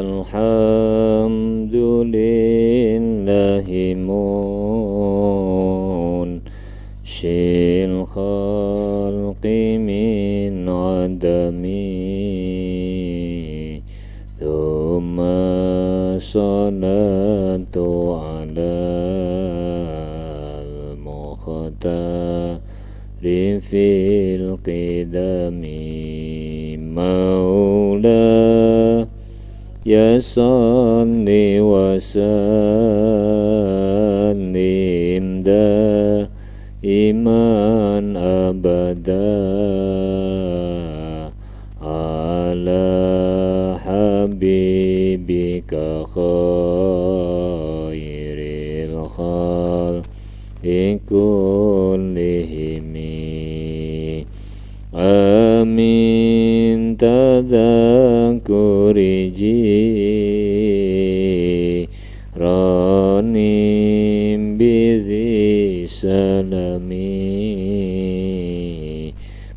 Alhamdulillahi munshil khalqi min adami thumma salatu ala al-mukhtari fil qidami maula ya salli wa sallim iman abada ala habibika khairil khalqi kullihimi amin tadhakuri jiranim bidhi salami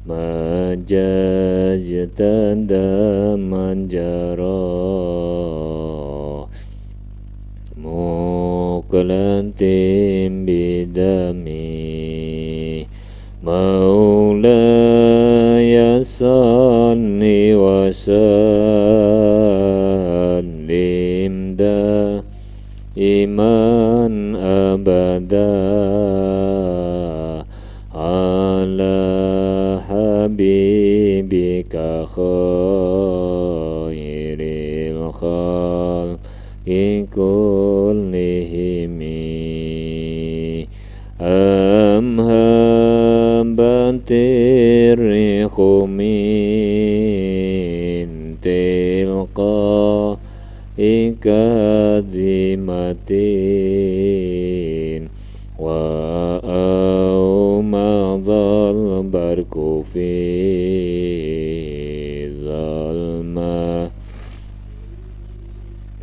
majajtada manjara muqlantim bidami maulaya salli wa sallim iman abada ala habibika khairil khalqi kullihimi amhabatir rihu min tilqa ikadimatin wa aumadhal barku fi dhalma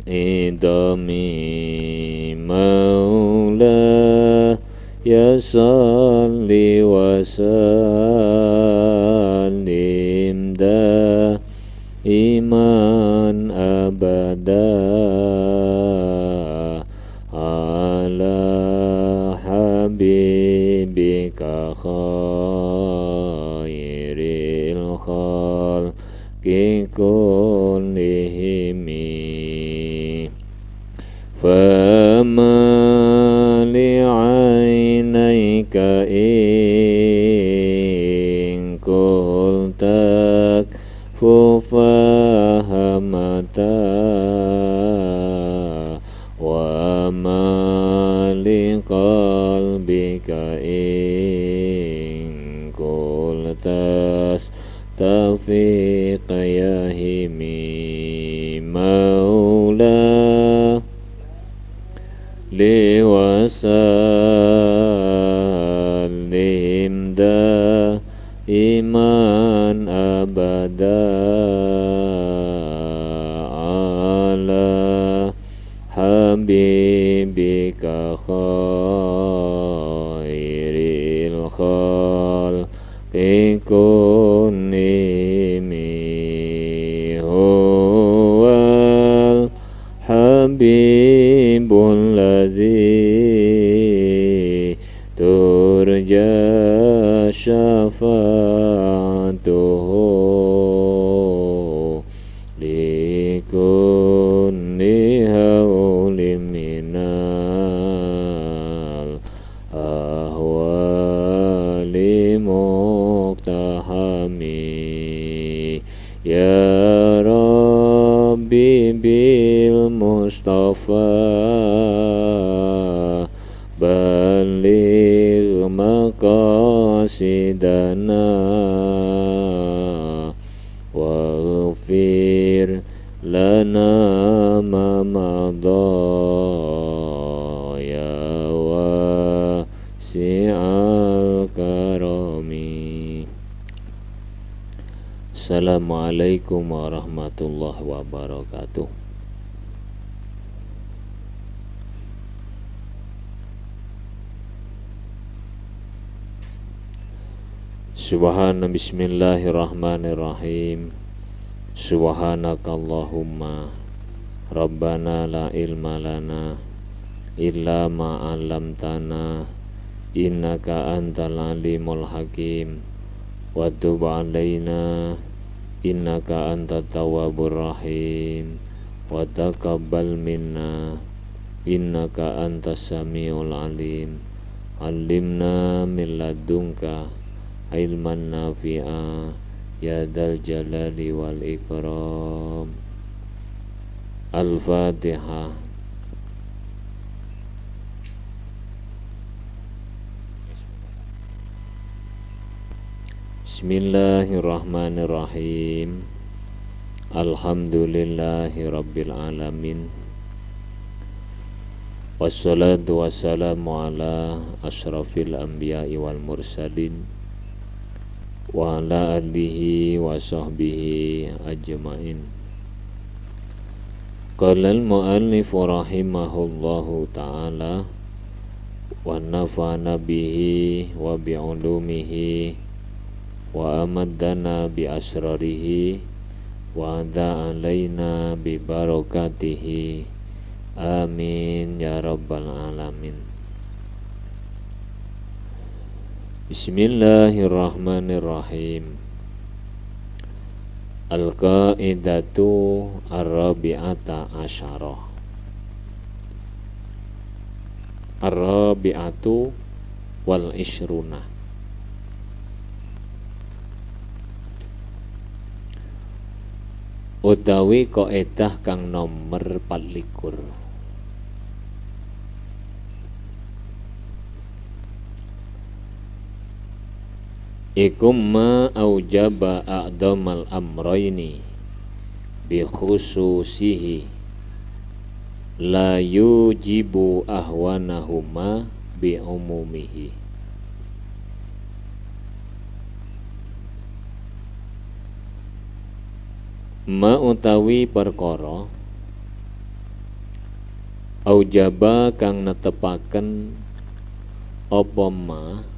idami maula ya salli wa sallim iman abada ala habibika khairil khalqi kullihimi fama li'ainayka in qultak fufahamata wa ma liqalbika in qultas tafiq yahimi maula liwasallim iman abada ala habibika khairil khalqi kullihimi huwal habibul ladzi turja syafa'atuhu likulli hawlim minal ahwali muqtahami ya Rabbi bil Mustafa baligh maqasidana waghfir lana ma madha ya wasi'al karami. Assalamualaikum warahmatullahi wabarakatuh. Subhana bismillahirrahmanirrahim. Subhanakallahumma Rabbana la ilma lana illa ma 'allamtana innaka antal alimul hakim wa tub 'alaina innaka antat tawwabur rahim wa taqabbal minna innaka antas samiul alim. Allimna min ladunka ilman nafi'a ya dzal jalali wal ikram. Al-Fatihah. Bismillahirrahmanirrahim. Alhamdulillahi rabbil alamin. Wassalatu wassalamu ala ashrafil anbiya'i wal mursalin wa ala alihi wa sahbihi ajma'in. Qala al-mu'allif rahimahullahu ta'ala wa nafa'ana bihi wa bi'ulumihi wa amaddana bi asrarihi wa adha alaina bi barakatihi amin ya rabbal alamin. Bismillahirrahmanirrahim. Al-qaidatu ar-rabi'ata asyarah. Ar-rabi'atu wal ishruna. Utawi kaidah kang nomer 24. Ikum ma aujaba a'damal amrayni bi khususihi la yujibu ahwanahuma bi umumihi. Ma utawi perkara aujaba kang netepaken apa ma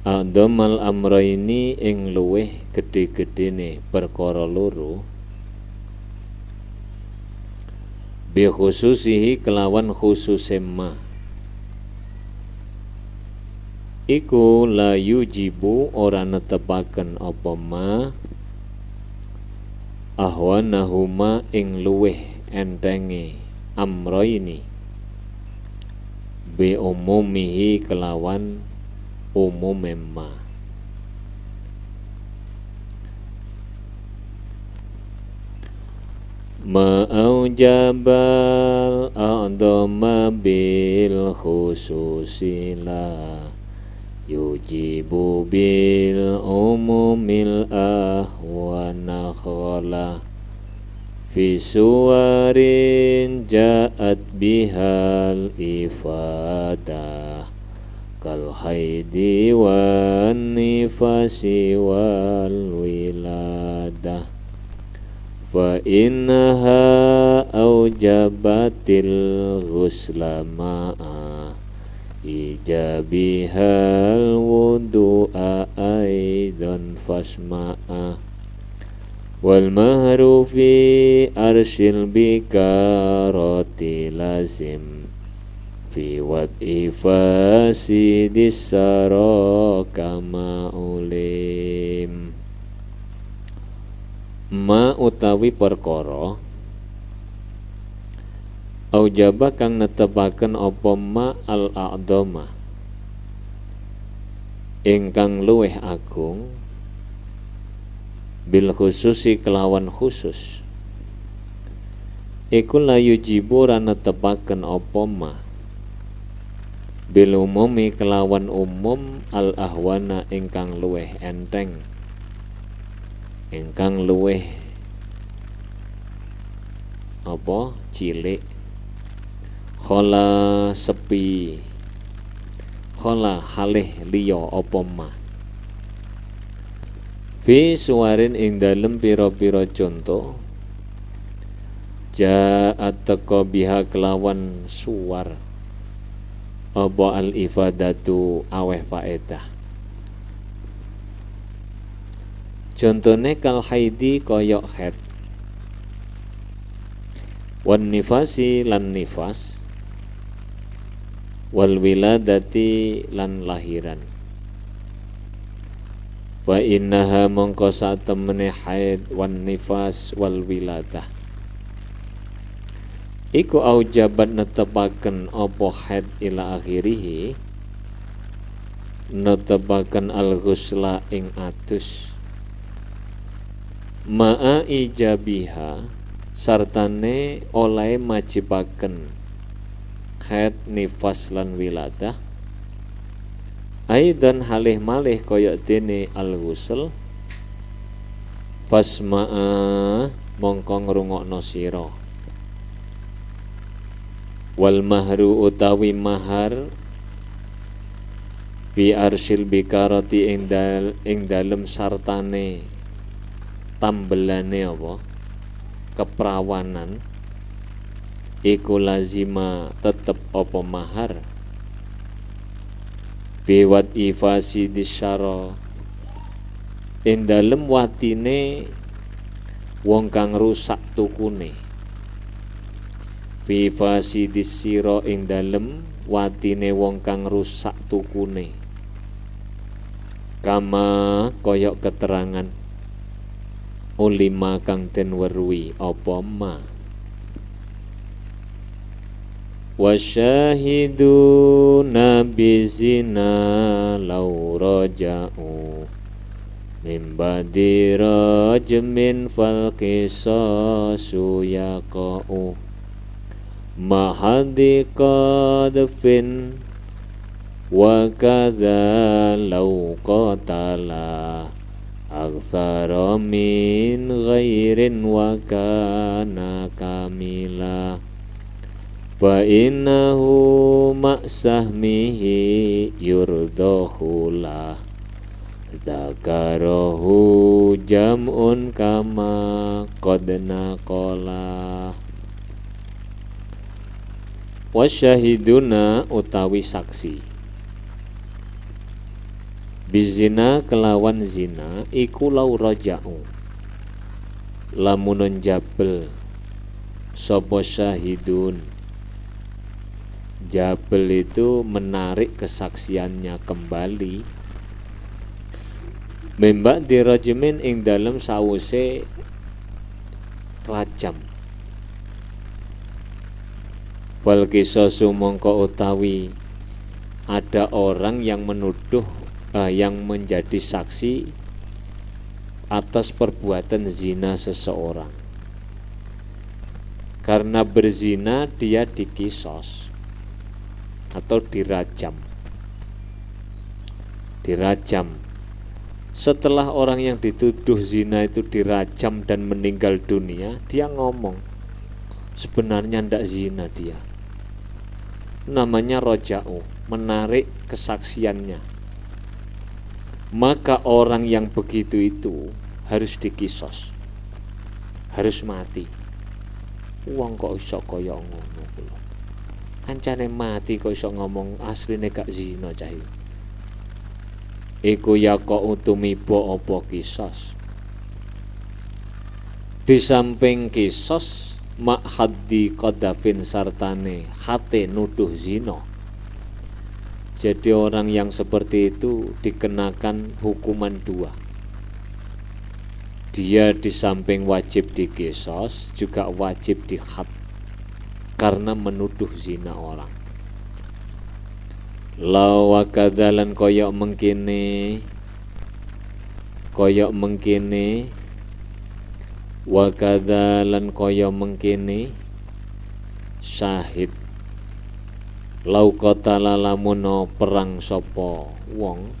a'damal amrayni ing luweh gedhe-gedhene perkara loro bi khususihi kelawan khususe ma iku la yujibu ora netepaken apa ma ahwanahuma ing luweh entenge amrayni bi umumihi kelawan umume ma. Ma aujabal a'dama bil khususila yujibu bil umumil ahwana khala fi suwarin ja'at bihal ifadah kal haidi wan nifasi wal wiladah fa innaha aujabatil ghusla ma'a ijabihal wudu'a aidan fasma'a wal mahru fi arsyil bikarati lazim fi wad'i fasidis saraka ma'ulim. Ma utawi perkara aujaba kang netepaken apa ma al-a'dama ingkang luweh agung bil khususi kelawan khusus iku la yujibu ra netepaken apa ma bil umumi kelawan umum al ahwana ingkang luweh enteng ingkang luweh apa cilik khala sepi khala halih liya apa ma fi suwarin ing dalem pira-pira conto ja'at teka biha kelawan suwar apa al ifadatu aweh faedah. Contone kal haidi koyok head wan nifasi lan nifas, wal wiladati lan lahiran. Wa innaha mongko satemene haid wan nifas wal wiladah iku aujabat netepaken apa haid ila akhirih, netepaken al-ghusla ing atus, ma'a ijabiha sartane oleh majibaken haid nifas lan wiladah, aidan halih malih kaya dene al-ghusl, fasma'a mongko ngrungokno sira, wal mahru utawi mahar fi arsil bikarati ing dalem sartane tambelane apa keprawanan iku lazima tetep apa mahar fi wat ifasi disyara ing dalem watine wong kang rusak tukune, fi fasi disira ing dalem watine wong kang rusak tukune, kama koyok keterangan ulima kang den weruhi apa ma. Wasyahiduna bizina law raja'u min ba'di rajmin fal qisasu yaqa'u mahadi qadfin wa kadza law qatala aktsara min ghairin wa kana kamila fa innahu ma'sahmihi yurdahula dzakarahu jam'un kama qad naqala. Wasyahiduna utawi saksi bizina kelawan zina iku lau raja'u lamunon jabel sapa syahidun. Jabel itu menarik kesaksiannya kembali membak dirajmin ing dalem sawuse rajam. Fal qisasu mongko utawi ada orang yang menuduh yang menjadi saksi atas perbuatan zina seseorang. Karena berzina dia dikisos atau dirajam. Setelah orang yang dituduh zina itu dirajam dan meninggal dunia, dia ngomong sebenarnya ndak zina dia. Namanya roja'u, menarik kesaksiannya. Maka orang yang begitu itu harus dikisos, harus mati. Wong kok iso kaya ngono kula. Kancane mati kok iso ngomong asline gak zina cah iki. Iku ya kok tumiba apa kisos. Di samping kisos mak haddi qadafin sartane hate nuduh zina. Jadi orang yang seperti itu dikenakan hukuman dua. Dia di samping wajib dikisos juga wajib dihad karena menuduh zina orang. Lawa kadalan koyok mengkene wa kadalan koyok mengkene syahid lau qatala lamun perang sapa wong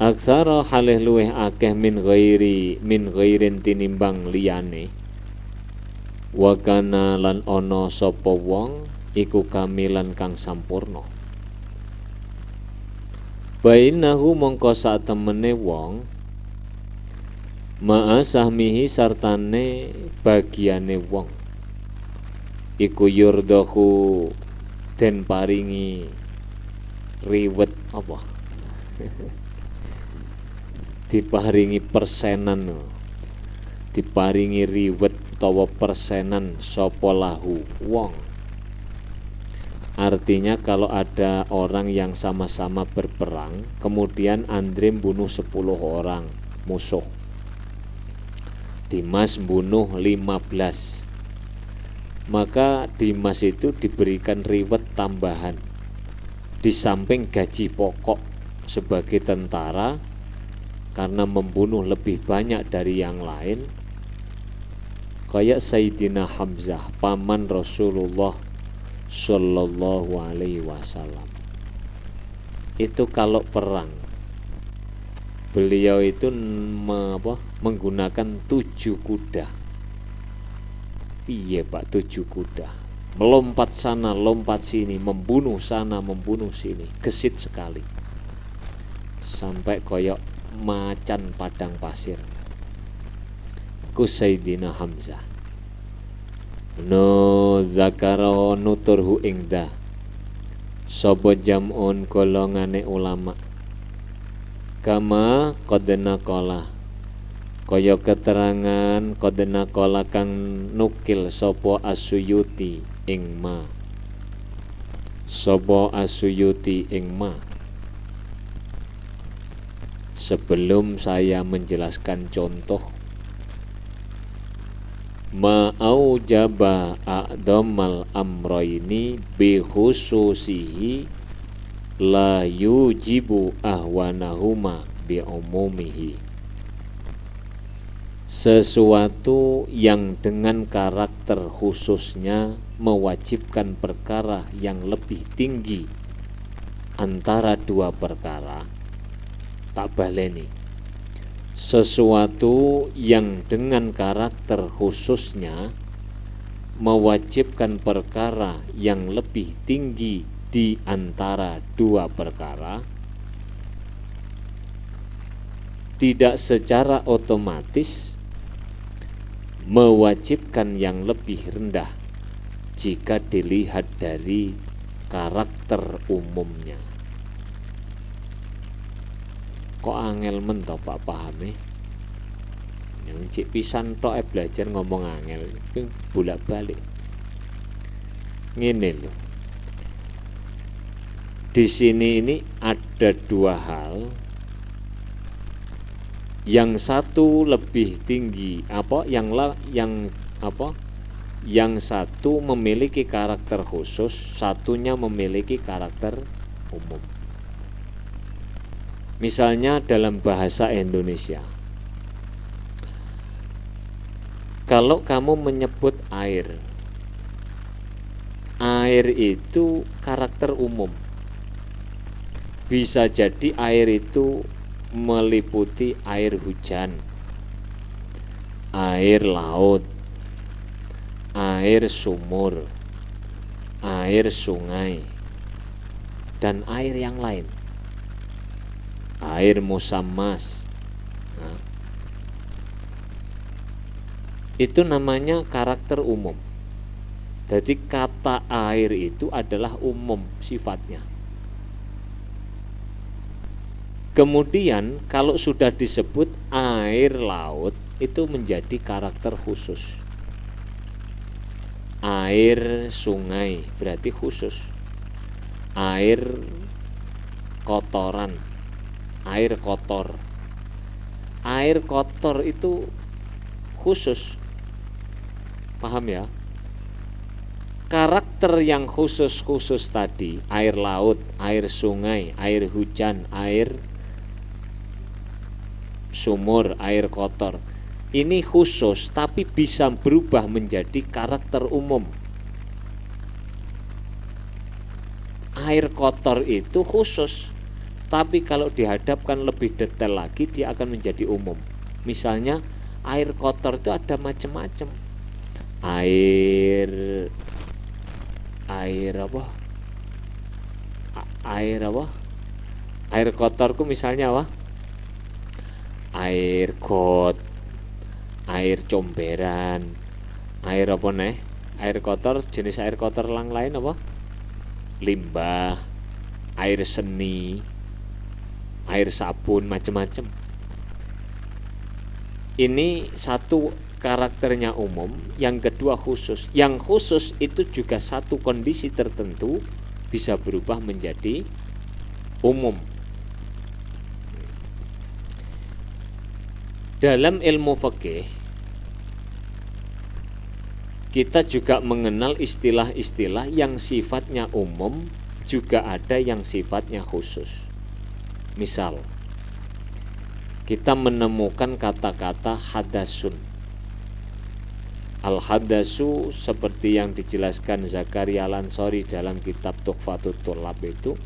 aksara halih luweh akeh min ghairin tinimbang liyane wa kana lan ana sapa wong iku kamilan kang sampurna. Bainahu mongko sak temene wong ma'a sahmihi sartane bagiane wong iku yurdahu den paringi riwet apa diparingi persenan, diparingi riwet utawa persenan sapa lahu wong. Artinya kalau ada orang yang sama-sama berperang, kemudian Andrim bunuh 10 orang musuh, Dimas bunuh 15, maka Dimas itu diberikan reward tambahan di samping gaji pokok sebagai tentara karena membunuh lebih banyak dari yang lain. Kayak Sayyidina Hamzah, paman Rasulullah Sallallahu Alaihi Wasallam. Itu kalau perang, beliau itu menggunakan 7 kuda. Iya Pak, 7 kuda. Melompat sana, lompat sini, membunuh sana, membunuh sini. Gesit sekali. Sampai koyok macan padang pasir. Ku Sayyidina Hamzah. No zakaro nuturhu ingda sapa jam'un golongane ulama kama qadna qala kaya keterangan qadna qala kang nukil sapa As-Suyuti ing ma sapa As-Suyuti ing ma. Sebelum saya menjelaskan contoh ma'aujaba a'damal amroini bi khususihi la yujibu ahwanahuma bi umumihi. Sesuatu yang dengan karakter khususnya mewajibkan perkara yang lebih tinggi antara 2 perkara. Tak baleni. Sesuatu yang dengan karakter khususnya mewajibkan perkara yang lebih tinggi di antara 2 perkara tidak secara otomatis mewajibkan yang lebih rendah jika dilihat dari karakter umumnya. Kok angel men to Pak pahame? Yang cik pisan tok belajar ngomong angel, itu bolak-balik. Ngene lho. Di sini ini ada 2 hal. Yang satu lebih tinggi, yang satu memiliki karakter khusus, satunya memiliki karakter umum. Misalnya dalam bahasa Indonesia, kalau kamu menyebut air, air itu karakter umum. Bisa jadi air itu meliputi air hujan, air laut, air sumur, air sungai, dan air yang lain. Air musammas. Nah, itu namanya karakter umum. Jadi kata air itu adalah umum sifatnya. Kemudian kalau sudah disebut air laut itu menjadi karakter khusus. Air sungai berarti khusus. Air kotoran, air kotor. Air kotor itu khusus. Paham ya? Karakter yang khusus-khusus tadi, air laut, air sungai, air hujan, air sumur, air kotor. Ini khusus tapi bisa berubah menjadi karakter umum. Air kotor itu khusus, tapi kalau dihadapkan lebih detail lagi dia akan menjadi umum. Misalnya air kotor itu ada macam-macam. Air apa? Air kotorku misalnya apa? Air got, air comberan, air apa nih? Air kotor, jenis air kotor lain apa? Limbah, air seni, air sabun, macam-macam. Ini satu karakternya umum, yang kedua khusus. Yang khusus itu juga satu kondisi tertentu bisa berubah menjadi umum. Dalam ilmu fikih kita juga mengenal istilah-istilah yang sifatnya umum, juga ada yang sifatnya khusus. Misal, kita menemukan kata-kata hadasun. Al-hadasu seperti yang dijelaskan Zakaria Al-Ansori dalam kitab Tuhfatut Thullab itu,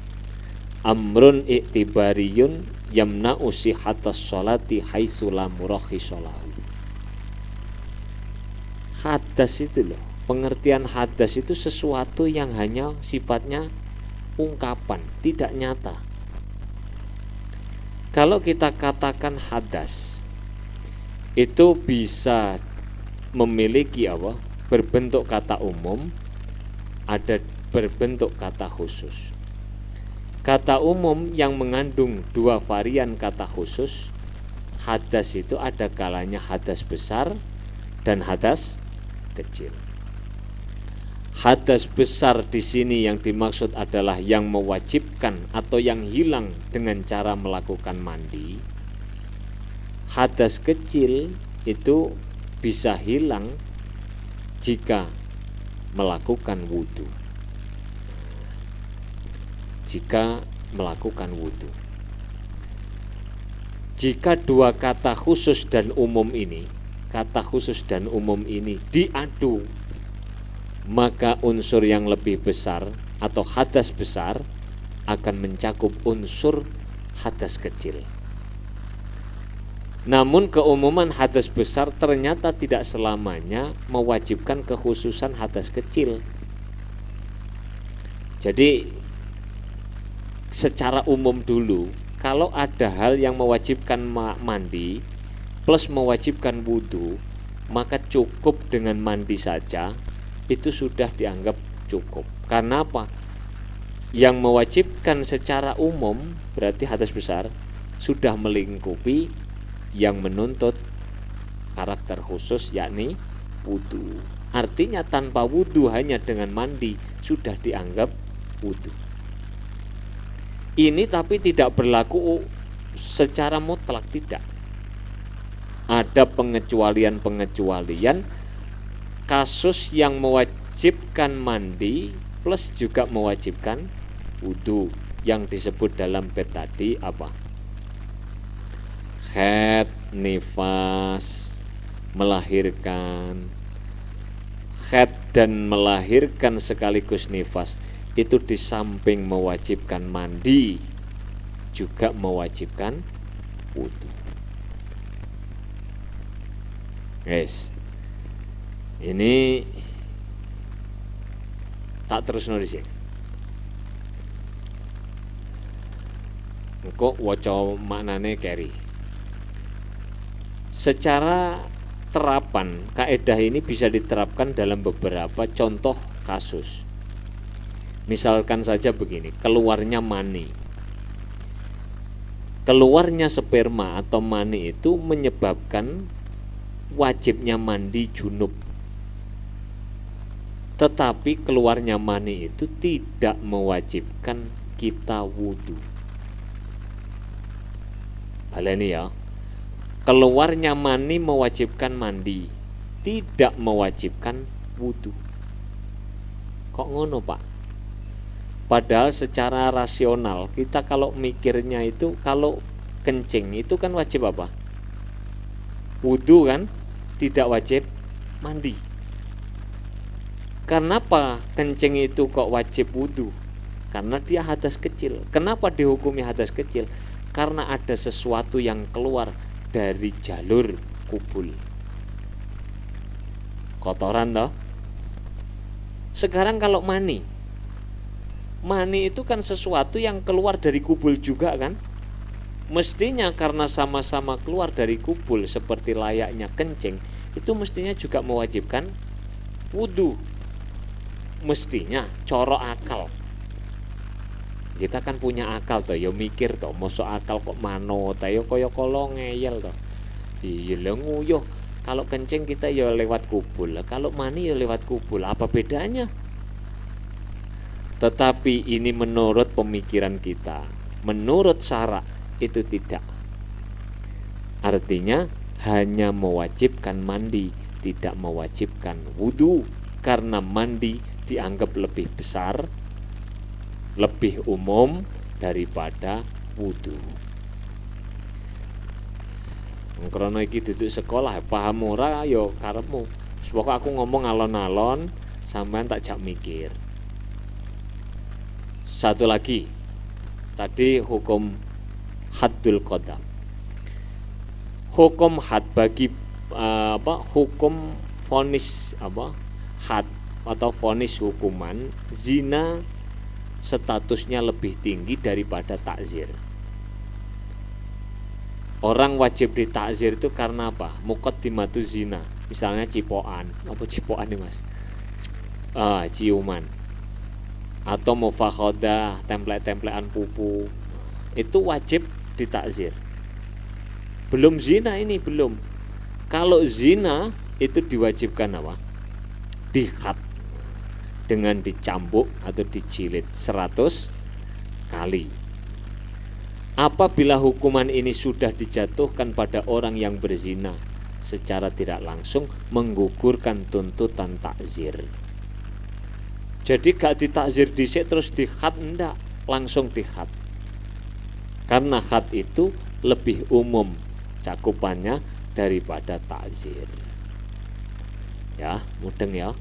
amrun iktibariyun yamna'u sihhatas sholati haitsu la murakhiso lahu. Hadas itu loh, pengertian hadas itu sesuatu yang hanya sifatnya ungkapan, tidak nyata. Kalau kita katakan hadas, itu bisa memiliki apa? Berbentuk kata umum, ada berbentuk kata khusus. Kata umum yang mengandung dua varian kata khusus, hadas itu ada kalanya hadas besar dan hadas kecil. Hadas besar di sini yang dimaksud adalah yang mewajibkan atau yang hilang dengan cara melakukan mandi. Hadas kecil itu bisa hilang jika melakukan wudhu. Jika melakukan wudhu. Jika dua kata khusus dan umum ini, kata khusus dan umum ini diadu, maka unsur yang lebih besar atau hadas besar akan mencakup unsur hadas kecil. Namun keumuman hadas besar ternyata tidak selamanya mewajibkan kekhususan hadas kecil. Jadi secara umum dulu, kalau ada hal yang mewajibkan mandi plus mewajibkan wudhu, maka cukup dengan mandi saja itu sudah dianggap cukup. Karena apa? Yang mewajibkan secara umum berarti hadas besar sudah melingkupi yang menuntut karakter khusus, yakni wudhu. Artinya tanpa wudhu, hanya dengan mandi sudah dianggap wudhu. Ini tapi tidak berlaku secara mutlak, tidak. Ada pengecualian-pengecualian kasus yang mewajibkan mandi plus juga mewajibkan wudhu, yang disebut dalam bait tadi apa? Haid, nifas, melahirkan. Haid dan melahirkan sekaligus nifas itu di samping mewajibkan mandi juga mewajibkan wudhu. Guys, ini tak terus nulis ya. Engko waca maknane keri. Secara terapan, kaedah ini bisa diterapkan dalam beberapa contoh kasus. Misalkan saja begini, keluarnya mani. Keluarnya sperma atau mani itu menyebabkan wajibnya mandi junub. Tetapi keluarnya mani itu tidak mewajibkan kita wudhu. Baleni ya. Keluarnya mani mewajibkan mandi, tidak mewajibkan wudhu. Kok ngono, Pak? Padahal secara rasional kita kalau mikirnya itu, kalau kencing itu kan wajib apa? Wudhu kan? Tidak wajib mandi. Kenapa kencing itu kok wajib wudhu? Karena dia hadas kecil. Kenapa dihukumi hadas kecil? Karena ada sesuatu yang keluar dari jalur kubul. Kotoran toh. Sekarang kalau mani itu kan sesuatu yang keluar dari kubul juga kan. Mestinya karena sama-sama keluar dari kubul seperti layaknya kencing, itu mestinya juga mewajibkan wudhu. Mestinya coro akal. Kita kan punya akal toh, ya mikir toh, mosok akal kok mano ta ya kaya kala ngeyel toh. Iya lho nguyuh, Kalau kencing kita ya lewat kubul, kalau mani ya lewat kubul. Apa bedanya? Tetapi ini menurut pemikiran kita, menurut syara itu tidak. Artinya hanya mewajibkan mandi, tidak mewajibkan wudu, karena mandi dianggap lebih besar, lebih umum daripada wudu. Krono iki duduk sekolah, paham ora ya karepmu. Pokoke aku ngomong alon-alon, sampean tak jak mikir. Satu lagi, tadi hukum haddul qadam. Hukum had bagi hukum vonis had atau vonis hukuman zina statusnya lebih tinggi daripada takzir. Orang wajib ditakzir itu karena apa? Muqaddimatu zina. Misalnya cipokan, apa cipokan nih Mas? Ciuman. Atau mufakhadah, templek-templekan pupu. Itu wajib ditakzir. Belum zina ini, belum. Kalau zina itu diwajibkan apa? Dihad, dengan dicambuk atau dijilid 100 kali. Apabila hukuman ini sudah dijatuhkan pada orang yang berzina, secara tidak langsung menggugurkan tuntutan takzir. Jadi gak ditakzir dhisik terus dihad, enggak, langsung dihad. Karena had itu lebih umum cakupannya daripada takzir. Ya, mudeng ya.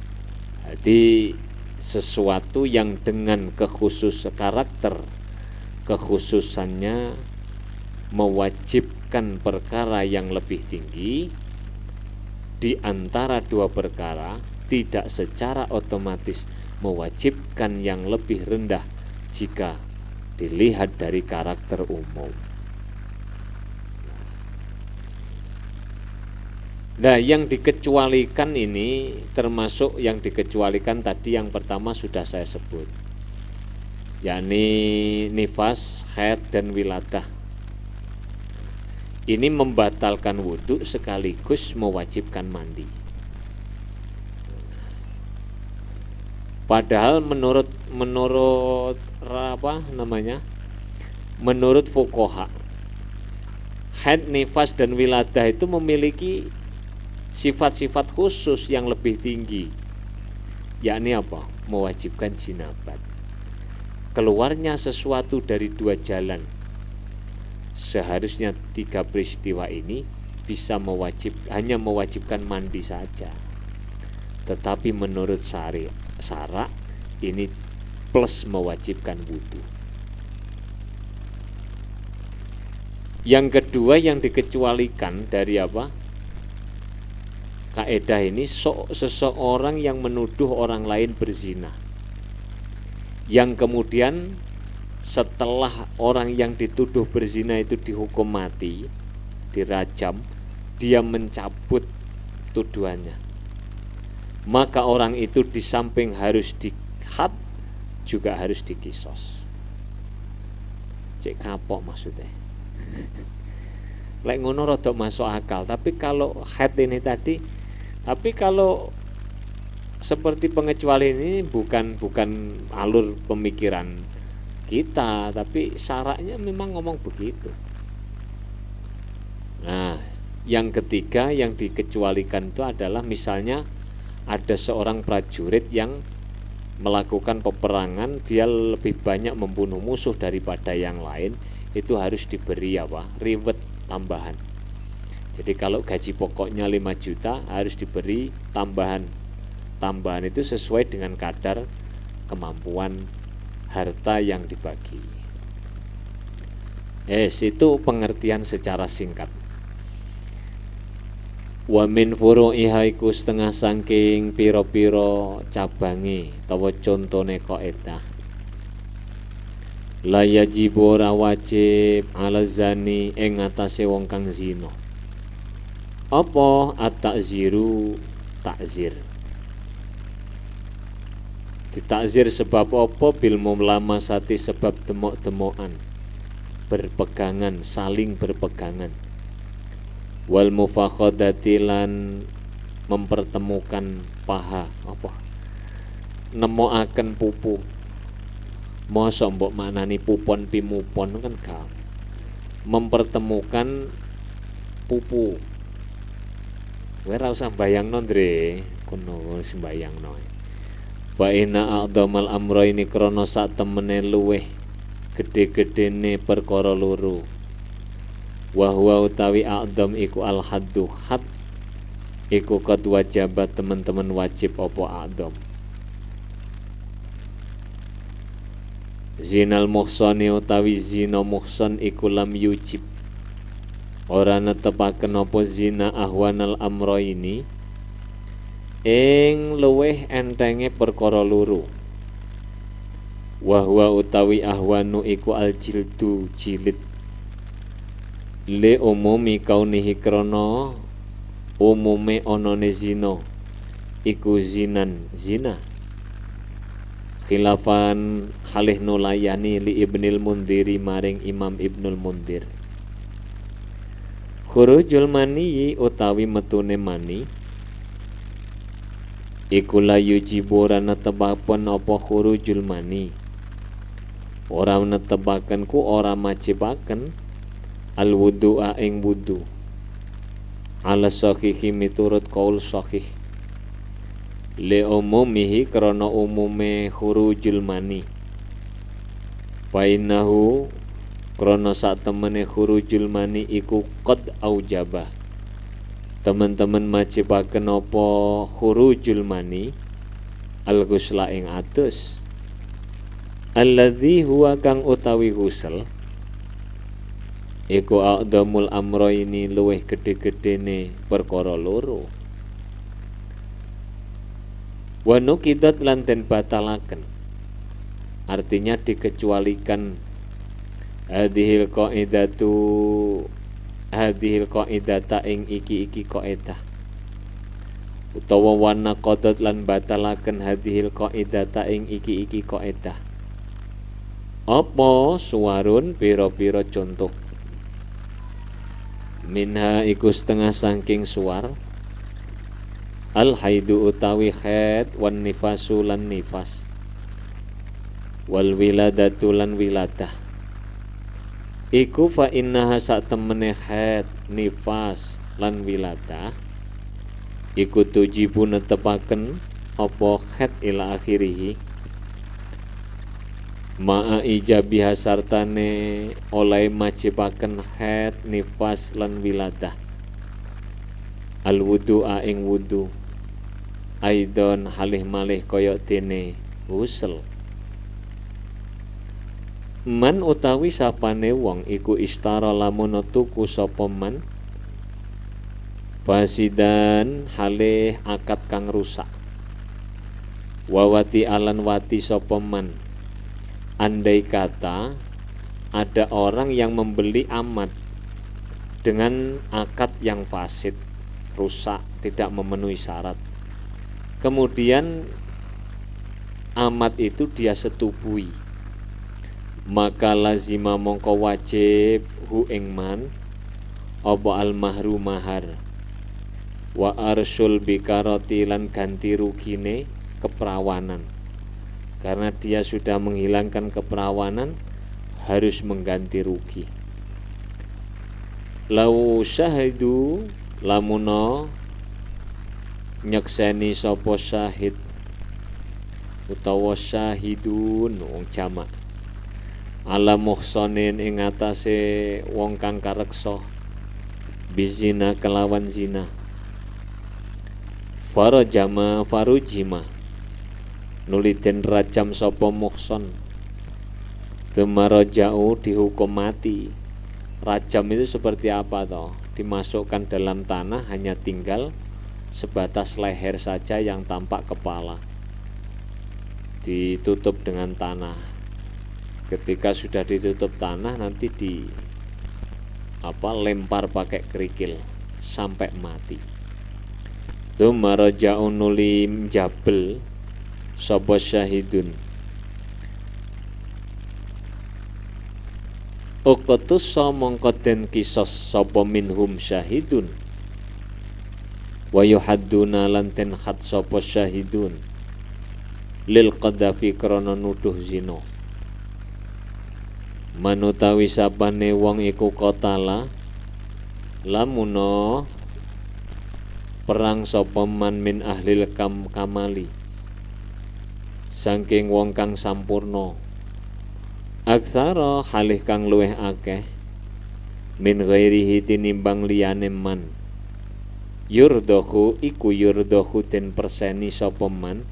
Jadi sesuatu yang dengan kekhusus karakter, kekhususannya mewajibkan perkara yang lebih tinggi di antara dua perkara, tidak secara otomatis mewajibkan yang lebih rendah jika dilihat dari karakter umum. Nah, yang dikecualikan ini termasuk yang dikecualikan tadi yang pertama sudah saya sebut, yakni nifas, haid, dan wiladah. Ini membatalkan wudhu sekaligus mewajibkan mandi. Padahal menurut fuqaha, haid, nifas, dan wiladah itu memiliki sifat-sifat khusus yang lebih tinggi, yakni apa? Mewajibkan jinabat. Keluarnya sesuatu dari dua jalan. Seharusnya tiga peristiwa ini bisa hanya mewajibkan mandi saja. Tetapi menurut syara ini plus mewajibkan wudu. Yang kedua yang dikecualikan dari apa? Kaidah ini seseorang yang menuduh orang lain berzina, yang kemudian setelah orang yang dituduh berzina itu dihukum mati, dirajam, dia mencabut tuduhannya, maka orang itu di samping harus dihad juga harus dikisos. Cek kapok maksudnya. Lek ngono rada masuk akal, tapi kalau haid ini tadi, tapi kalau seperti pengecualian ini bukan alur pemikiran kita, tapi syaraknya memang ngomong begitu. Nah, yang ketiga yang dikecualikan itu adalah misalnya ada seorang prajurit yang melakukan peperangan, dia lebih banyak membunuh musuh daripada yang lain, itu harus diberi apa? Reward tambahan. Jadi kalau gaji pokoknya 5 juta harus diberi tambahan. Tambahan itu sesuai dengan kadar kemampuan harta yang dibagi. Itu pengertian secara singkat. Wa min furu'iha iku setengah saking pira-pira cabange utawa contone kaidah. La yajibu ora wajib ala zani ing atase wong kang zina. Apa at-ta'ziru takzir? Ditakzir sebab apa? Bil mulamasati sebab demok-demokan, berpegangan, saling berpegangan. wal mufakhadati lan mempertemukan paha apa nemokaken pupu. Mosok mbok maknani pupon pimupon kan gak. Mempertemukan pupu. Kowe ora usah bayangno, Ndre, kono sembayangno. Fa inna a'dhamal amrayni krana sak temene luweh gedhe-gedhene perkara loro. Wa huwa utawi a'dham iku al haddu had iku qad wajabat teman-teman wajib apa a'dham. Zinal muhsani utawi zina muhsan iku lam yujib ora netepaken apa zina ahwanal amrayni ing luweh entenge perkara loro. Wa huwa utawi ahwanu iku al jildu jilid li umumi kaunihi krana umume onone zina iku zinan zina. Khilafan halih nulayani li Ibnil Mundhiri maring Imam Ibnul Mundhir. Khurujul mani utawi metune mani iku la yujibu ora netepaken apa khurujul mani. Ora netepaken ku ora majibaken al wudu'a ing wudu. Ala sahihi miturut qaul sahih. Li umumihi krana umume khurujul mani. Fa innahu krana sak temene khurujul mani iku qad aujaba. Teman-teman majibaken apa khurujul mani al-ghusla ing atus. Alladzi huwa kang utawi ghusl iku a'dhamul amrayni luweh gedhe-gedhene perkara loro. Wa nuqidat lan den batalaken. Artinya dikecualikan hadhil qaidata ing iki qaidah. Utawa wa naqadat lan batalaken hadhil qaidata ing iki qaidah. Apa suwarun pira-pira contoh. Minha iku setengah saking suwar. Al haidu utawi haid wan nifasu lan nifas wal wiladatu lan wiladah iku fa innaha sak temene haid nifas lan wiladah iku tujibu netepaken apa haid ila akhirih ma'a ijabi hasartane oleh majibaken haid nifas lan wiladah al wudu'a ing wudu aidon halih malih kaya dene ghusl. Man utawi sapane wong iku istara lamun tuku sapa man fasidan halih akad kang rusak. Wawati alan wati sapa man. Andai kata ada orang yang membeli amat dengan akad yang fasid, rusak, tidak memenuhi syarat. Kemudian amat itu dia setubui, maka lazima mongko wajib hu ing man apa al mahru mahar wa arsul bikarati lan ganti rugine keperawanan. Karena dia sudah menghilangkan keperawanan, harus mengganti rugi. Lau syahidu lamuno nyekseni sapa syahid utawa syahidun wong jamak ala muhsanin ing atase wong kang kareksa bizina kelawan zina farujima nuli den rajam sapa muhsan Tumaroja'u dihukum mati. Rajam itu seperti apa toh? Dimasukkan dalam tanah, hanya tinggal sebatas leher saja yang tampak kepala, ditutup dengan tanah. Ketika sudah ditutup tanah, nanti lempar pakai kerikil sampai mati. Tumaroja'u nuli jabel sapa syahidun uqtusa mongko den kisos sapa minhum syahidun wa yuhadduna lan den khat sapa syahidun lil qadhafi krana nuduh zina manutawi sapane wong iku qatala lamuna perang sapa man min ahlil kamali saking wong kang sampurna aksara halih kang luweh akeh min ghairihi tinimbang liyane man yurdahu iku yurdahu den perseni sapa man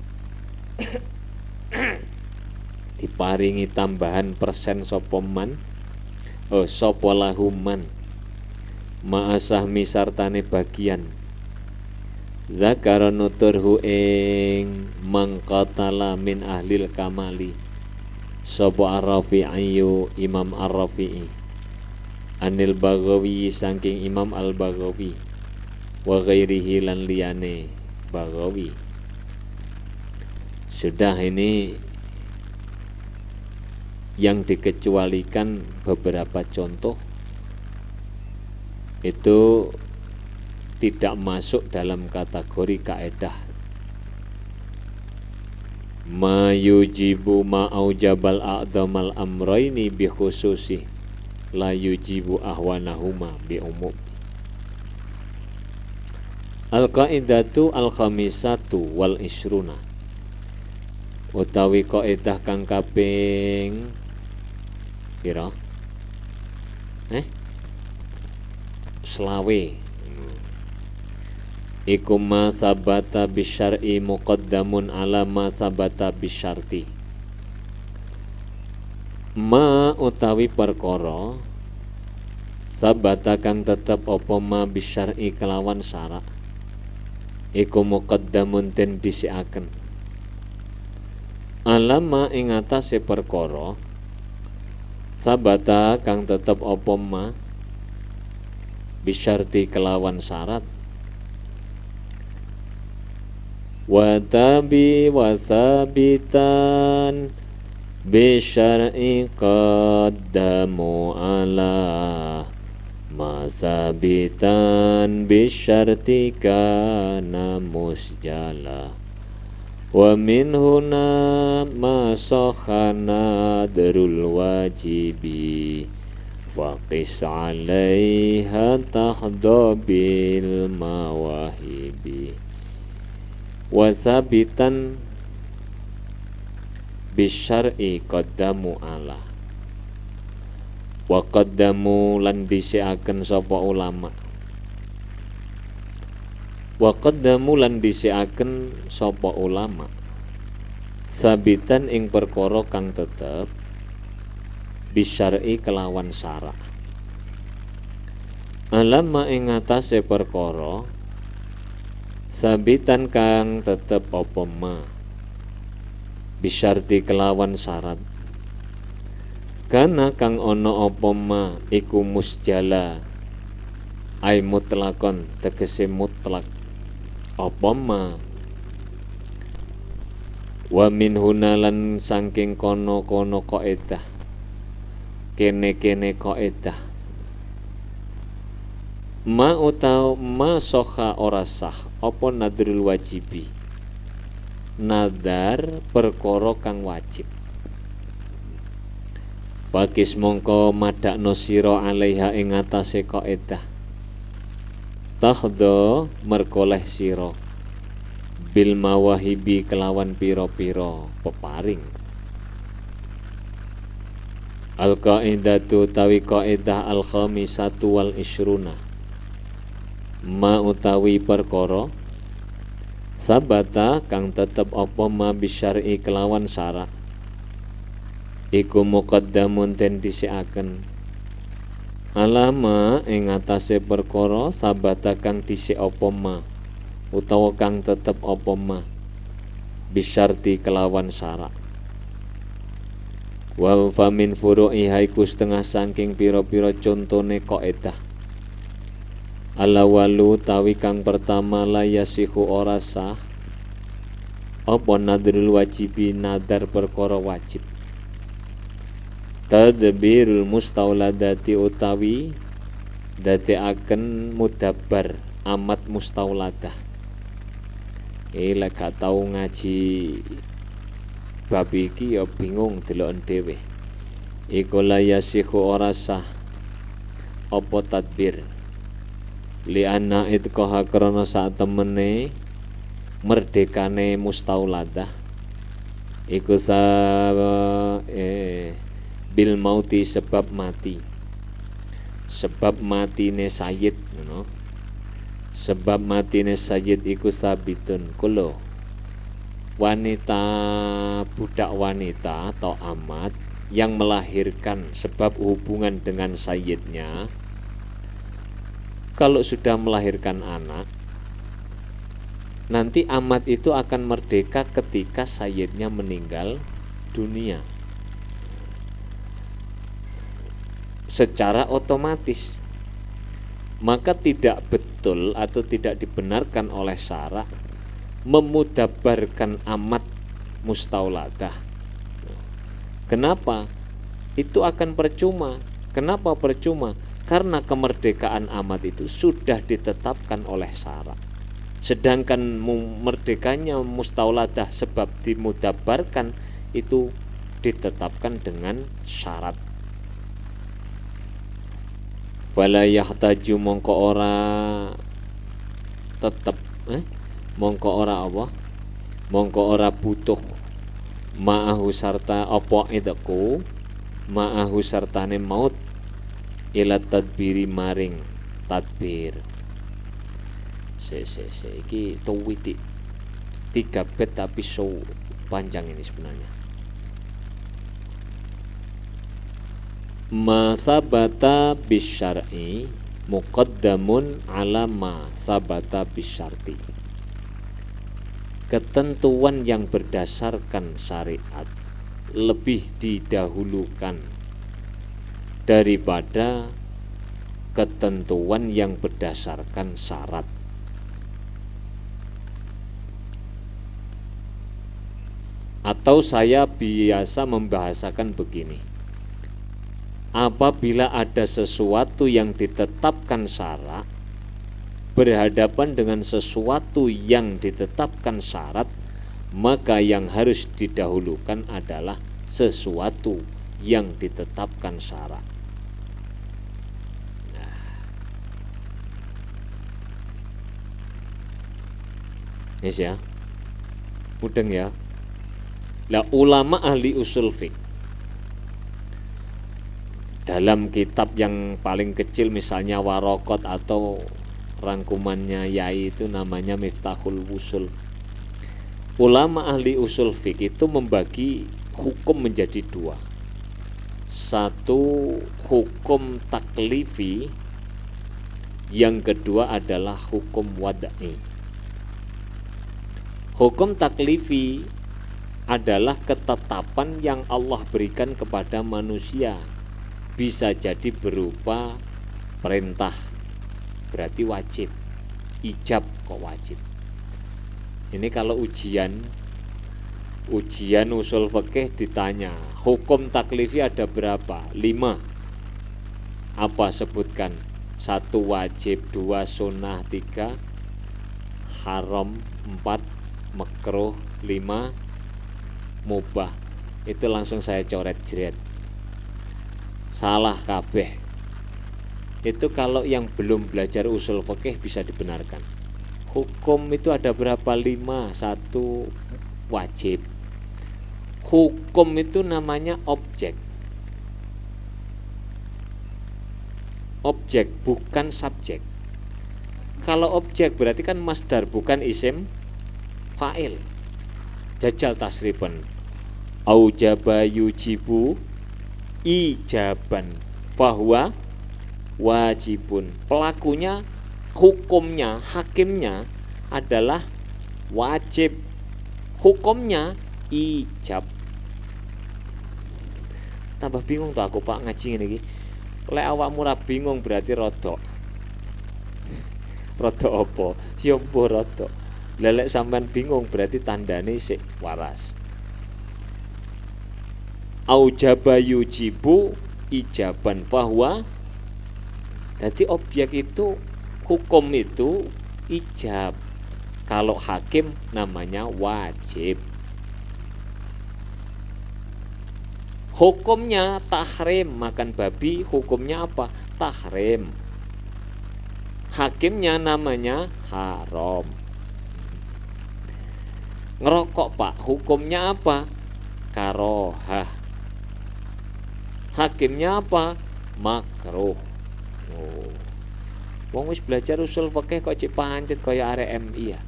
diparingi tambahan persen sapa man sapa lahu man ma'asah misartane bagian zakara nuturhu ing mangqatala min ahlil kamali sapa Ar-Rafi'i Imam Ar-Rafi'i Anil Baghawi saking Imam Al-Baghawi wa ghairihi lan liyane Baghawi. Sudah, ini yang dikecualikan beberapa contoh itu tidak masuk dalam kategori kaedah ma yujibu ma aujabal a'damal amraini bi khususi la yujibu ahwanahuma bi umum. Al-qaidatu al-khamisatu wal isruna utawi kaidah kang kaping pira? Selawe iku ma sabata bisyar'i muqaddamun ala ma sabata bisyarti. Ma utawi perkara sabata kang tetep apa ma bisyar'i kelawan syarak iku muqaddamun den dhisikaken ala ma ing atase perkara sabata kang tetep apa ma bisyarti kelawan syarat watabi wasabitan bisyar'i qaddamu ala masabitan bisyarti kana musjala wa min huna masakhana darul wajibi faqis alaiha tahdabil mawahibi wasabitan bisyar'i qaddamu ala wa qaddamu lan dhisikaken sapa ulama wa qaddamu lan dhisikaken sapa ulama sabitan ing perkara kang tetep bisyar'i kelawan syarak alama ing atase perkara sabitan kang tetep apa ma bisyarti kelawan syarat kana kang ana apa ma iku musjala ai mutlakon tegese mutlak apa ma wa min hunalan saking kono-kono kaidah kene-kene kaidah ma utaw ma sokha ora sah apa nadrul wajibi nadar perkara kang wajib fakis mongko madakno sira alaiha ing atase kaidah tahdo merkoleh sira bil mawahibi kelawan pira-pira peparing. Al-qaidatu tawi kaidah al-khamisatu wal isruna ma utawi perkara sabata kang tetep apa ma bisyar'i kelawan syarak iku muqaddamun den dhisikaken alama ing atase perkara sabata kang dhisik apa ma utawa kang tetep apa ma bisyarti kelawan syarak wa famin furu'i haiku setengah saking pira-pira contone kaidah alawalu tawi kang pertama la yasihu ora sah apa nadrul wajibi nadar perkara wajib Tadbirul mustauladati utawi dadekaken mudabbar amat mustauladah. Lek gak tau ngaji bab iki ya bingung deloken dhewe. Iku la yasihu ora sah apa tadbir li anna itqaha krana sak temene merdekane mustauladah iku bil mauti sebab matine sayyid ngono. Sebab matine sayyid iku sabitun kulo wanita, budak wanita atau amat yang melahirkan sebab hubungan dengan sayyidnya, kalau sudah melahirkan anak, nanti amat itu akan merdeka ketika sayyidnya meninggal dunia secara otomatis. Maka tidak betul atau tidak dibenarkan oleh syara memudabbarkan amat mustauladah. Kenapa? Itu akan percuma. Kenapa percuma? Karena kemerdekaan amat itu sudah ditetapkan oleh syara. Sedangkan merdekanya mustauladah sebab dimudabbarkan itu ditetapkan dengan syarat. Fala yahtaju mongko ora tetep mongko ora apa? Mongko ora butuh ma'ahu sarta apa idku ma'ahu sartane maut ila tadbiri maring tadbir. Iki tuwiti 3 bet tapi so panjang ini sebenarnya. Ma sabata bisyar'i muqaddamun ala ma sabata bisyarti. Ketentuan yang berdasarkan syariat lebih didahulukan daripada ketentuan yang berdasarkan syarat. Atau saya biasa membahasakan begini. Apabila ada sesuatu yang ditetapkan syarat berhadapan dengan sesuatu yang ditetapkan syarat, maka yang harus didahulukan adalah sesuatu yang ditetapkan syarat. Yes ya, mudeng ya. Lah ulama ahli usul fiqh dalam kitab yang paling kecil misalnya Waraqat atau rangkumannya Yai itu namanya Miftahul Wusul. Ulama ahli usul fiqh itu membagi hukum menjadi 2. Satu hukum taklifi, yang kedua adalah hukum wad'i. Hukum taklifi adalah ketetapan yang Allah berikan kepada manusia. Bisa jadi berupa perintah, berarti wajib. Ijab kok wajib. Ini kalau ujian usul fikih ditanya, hukum taklifi ada berapa? 5. Apa sebutkan? 1 wajib, 2 sunnah, 3 haram, 4 makruh, 5 mubah. Itu langsung saya coret jeret. Salah kabeh. Itu kalau yang belum belajar usul fikih bisa dibenarkan. Hukum itu ada berapa? 5. 1 wajib. Hukum itu namanya objek. Objek bukan subjek. Kalau objek berarti kan masdar bukan isim fa'il. Jajal tasriban. Aujaba yujibu ijaban, bahwa wajibun. Pelakunya, hukumnya, hakimnya adalah wajib. Hukumnya ijab. Tambah bingung tuh aku Pak ngaji ngene iki. Lek awakmu ora bingung berarti rodok. Rodok apa? Ya mbah rodok. Lek sampean bingung berarti tandane sik waras. Aujaba yujibu ijaban fahuwa. Jadi objek itu, hukum itu ijab. Kalau hakim namanya wajib. Hukumnya tahrim, makan babi hukumnya apa? Tahrim. Hakimnya namanya haram. Ngerokok Pak, hukumnya apa? Karohah. Hakimnya apa? Makruh. Oh. Wong wis belajar usul fikih kok cek pancet kaya arek MI ya.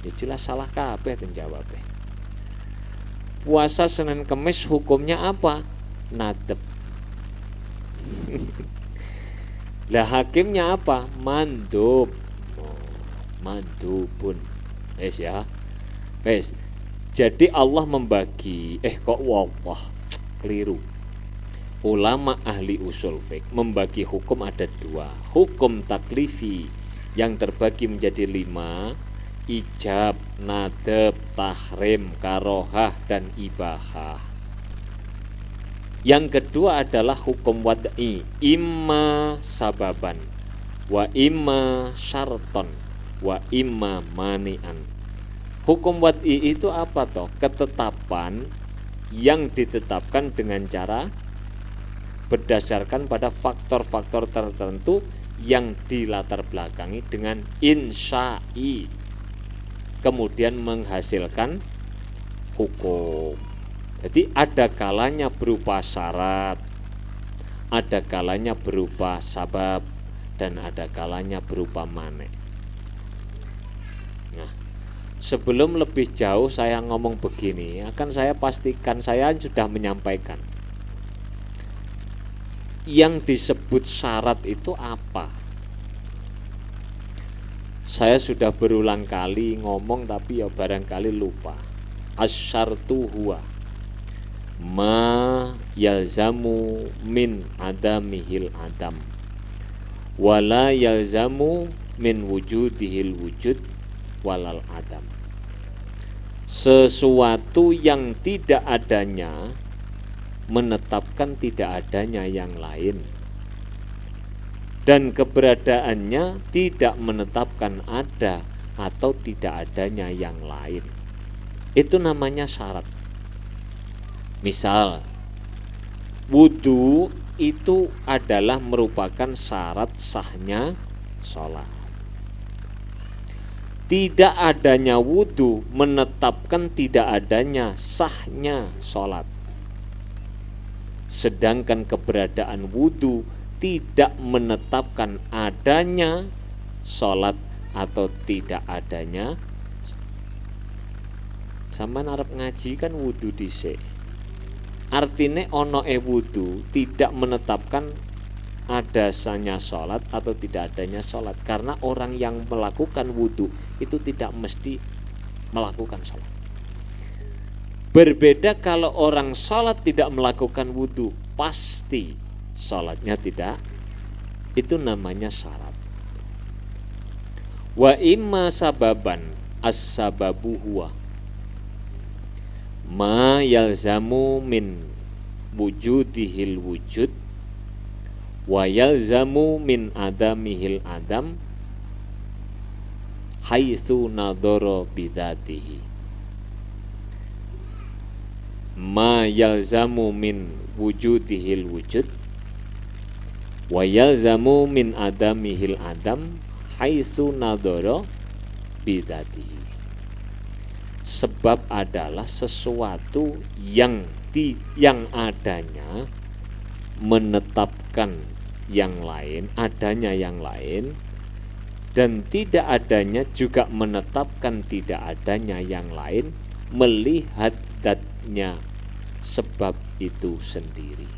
Ya jelas salah kabeh ten jawabe. Puasa Senin Kemis hukumnya apa? Nadep. Lah hakimnya apa? Mandub. Oh, mandubun. Wes ya. Wes. Jadi Allah membagi kok wah keliru. Ulama ahli usul fiqh membagi hukum ada dua. Hukum taklifi yang terbagi menjadi 5, ijab, nadab, tahrim, karohah, dan ibahah. Yang kedua adalah hukum wad'i, imma sababan, wa imma syarton, wa imma mani'an. Hukum wad'i itu apa toh? Ketetapan yang ditetapkan dengan cara berdasarkan pada faktor-faktor tertentu yang dilatar belakangi dengan insya'i, kemudian menghasilkan hukum. Jadi ada kalanya berupa syarat, ada kalanya berupa sabab, dan ada kalanya berupa mane. Nah, sebelum lebih jauh saya ngomong begini, akan saya pastikan saya sudah menyampaikan yang disebut syarat itu apa. Saya sudah berulang kali ngomong tapi ya barangkali lupa. Asyartu huwa ma yalzamu min adamihil adam wala yalzamu min wujudihil wujud walal adam. Sesuatu yang tidak adanya menetapkan tidak adanya yang lain, dan keberadaannya tidak menetapkan ada atau tidak adanya yang lain. Itu namanya syarat. Misal, wudu itu adalah merupakan syarat sahnya sholat. Tidak adanya wudu menetapkan tidak adanya sahnya sholat. Sedangkan keberadaan wudu tidak menetapkan adanya sholat atau tidak adanya. Sampeyan arep ngaji kan wudu dhisik. Artine ono wudu tidak menetapkan adanya sholat atau tidak adanya sholat, karena orang yang melakukan wudu itu tidak mesti melakukan sholat. Berbeda kalau orang sholat tidak melakukan wudu, pasti sholatnya tidak. Itu namanya syarat. Wa imma sababan as-sababu huwa ma yalzamu min wujudihil wujud wa yalzamu min adamihil adam haitsu nadhara bidatihi. Ma yalzamu min wujudihil wujud wa yalzamu min adamihil adam haitsu nadhara bidatihi. Sebab adalah sesuatu yang adanya menetapkan yang lain, adanya yang lain, dan tidak adanya juga menetapkan tidak adanya yang lain melihat zatnya sebab itu sendiri.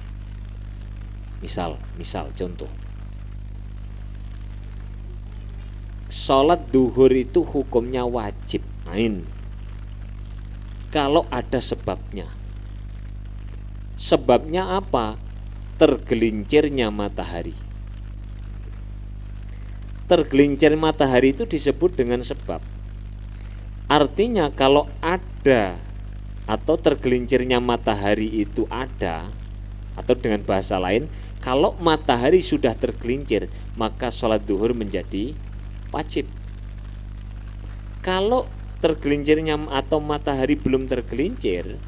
Misal contoh, sholat duhur itu hukumnya wajib ain kalau ada sebabnya. Sebabnya apa? Tergelincirnya matahari. Tergelincir matahari itu disebut dengan sebab. Artinya kalau ada atau tergelincirnya matahari itu ada, atau dengan bahasa lain, kalau matahari sudah tergelincir maka sholat duhur menjadi wajib. Kalau tergelincirnya atau matahari belum tergelincir,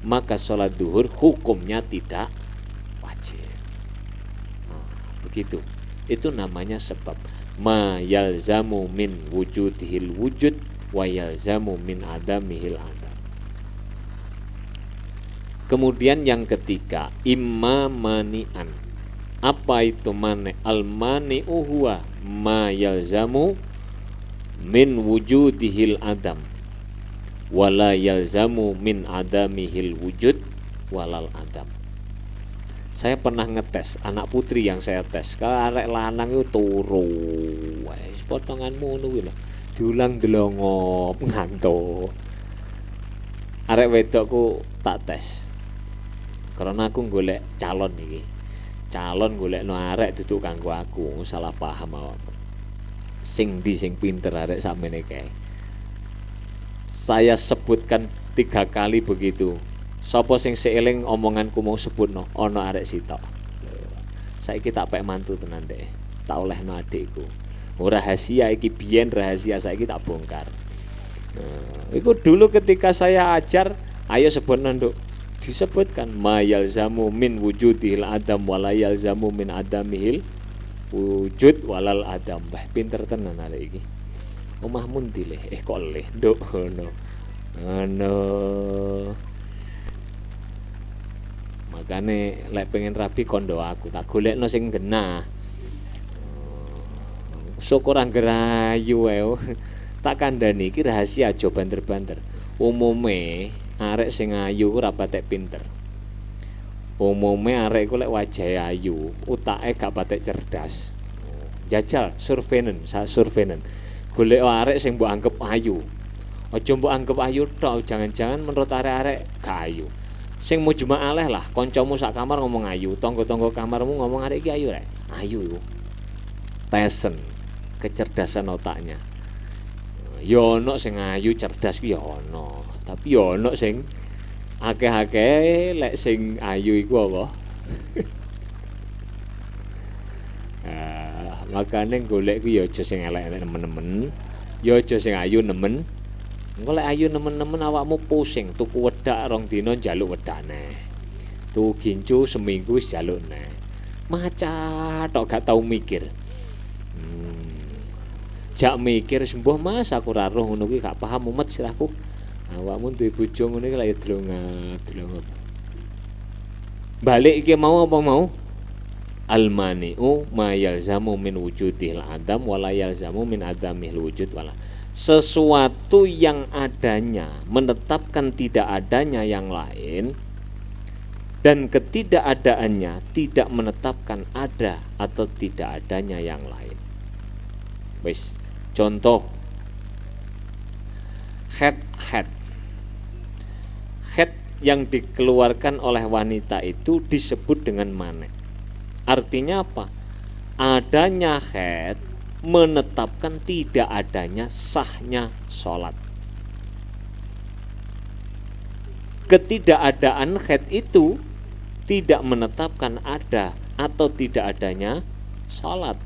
maka sholat duhur hukumnya tidak wajib. Nah, begitu. Itu namanya sebab. Ma yalzamu min wujudihil wujud wa yalzamu min adamihil adam. Kemudian yang ketiga, imma mani'an. Apa itu mani? Al-mani'u huwa ma yalzamu min wujudihil adam wala yalzamu min adamihil wujud walal adam. Saya pernah ngetes anak putri yang saya tes. Kalau arek lanang itu turu, wes potonganmu ngono kuwi lho. Diulang delongop ngantuk. Arek wedokku tak tes. Karena aku golek calon iki. Calon golekno arek duduk kanggo aku, salah paham awakmu. Sing ndi sing pinter arek sakmene kae. Saya sebutkan 3 kali begitu. Sapa sing seeling omonganku mau sebutno, ana arek sitok. Saiki tak pek mantu tenan dek. Tak olehno adikku. Ora rahasia iki biyen rahasia, saiki tak bongkar. Iku dulu ketika saya ajar, ayo sebutno nduk. Disebutkan ma yalzamu min wujudil adam wala yalzamu min adamihil wujud walal adam. Bah pinter tenan arek iki. Omahmu ndi le? Kok le nduk ngono. Ngono. Makane lek pengen rabi kondo aku tak golekno sing genah. Syukur anggerayu ae. Tak kandhani iki rahasia aja banter-banter. Umume arek sing ayu ora patek pinter. Umume arek iku lek wajahe ayu, utake gak patek cerdas. Jajal surveinen, surveinen. Golek arek sing mbok anggap ayu. Aja mbok anggap ayu tok, jangan-jangan menurut arek-arek gak ayu. Sing mujma'aleh lah, kancamu sak kamar ngomong ayu, tangga-tangga kamarmu ngomong arek iki ayu rek. Ayu iku. Tesen kecerdasan otaknya. Ya ono sing ayu cerdas ku ya ono, tapi ya ono sing akeh-akeh lek sing ayu iku apa? Makane golek ku ya aja sing elek-elek nemen-nemen, ya aja sing ayu nemen. Engko lek ayu nemen-nemen awakmu pusing, tuku wedak 2 dina njaluk wedak neh. Tuku gincu seminggu wis njaluk neh. Maca tok gak tau mikir. Jak mikir sembuh Mas, aku ora roh ngono kuwi gak paham mumet sirahku. Awakmu duwe bojo ngene iki lak ya delonga. Balik iki mau apa mau? Al-mani'u ma yalzamu min wujudil adam wala yalzamu min adamil wujud wala. Sesuatu yang adanya menetapkan tidak adanya yang lain, dan ketidakadaannya tidak menetapkan ada atau tidak adanya yang lain. Wis, contoh head yang dikeluarkan oleh wanita itu disebut dengan mane. Artinya apa? Adanya head menetapkan tidak adanya sahnya sholat. Ketidakadaan head itu tidak menetapkan ada atau tidak adanya sholat.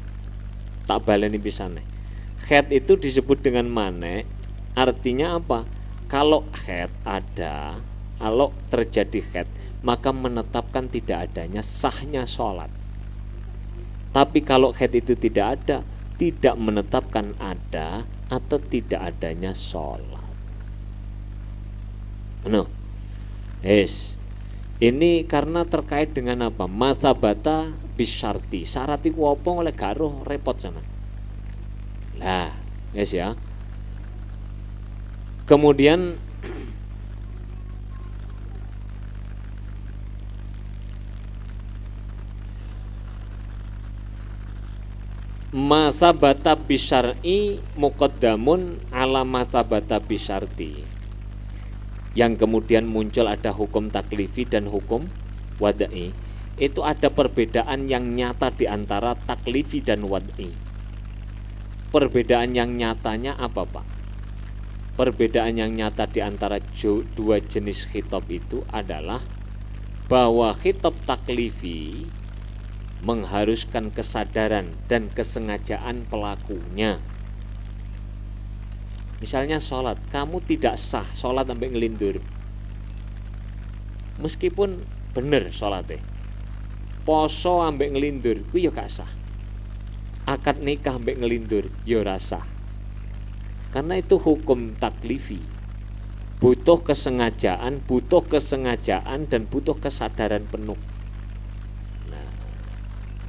Tak baleni pisane. Head itu disebut dengan mane. Artinya apa? Kalau head ada, kalau terjadi head, maka menetapkan tidak adanya sahnya sholat. Tapi kalau head itu tidak ada, tidak menetapkan ada atau tidak adanya sholat. No. Yes. Ini karena terkait dengan apa? Masabata bisyarti. Syarat iku apa oleh garuh repot sama. Lah, yes ya. Kemudian masabata bisyar'i muqaddamun ala masabata bisyarti. Yang kemudian muncul ada hukum taklifi dan hukum wad'i. Itu ada perbedaan yang nyata di antara taklifi dan wad'i. Perbedaan yang nyatanya apa, Pak? perbedaan yang nyata di antara dua jenis khitab itu adalah bahwa khitab taklifi mengharuskan kesadaran dan kesengajaan pelakunya. Misalnya sholat, kamu tidak sah sholat sampai ngelindur, meskipun bener sholatnya. Poso ambek ngelindur ku ya gak sah. Akad nikah ambek ngelindur ya ora sah. Karena itu hukum taklifi. Butuh kesengajaan dan butuh kesadaran penuh. Nah,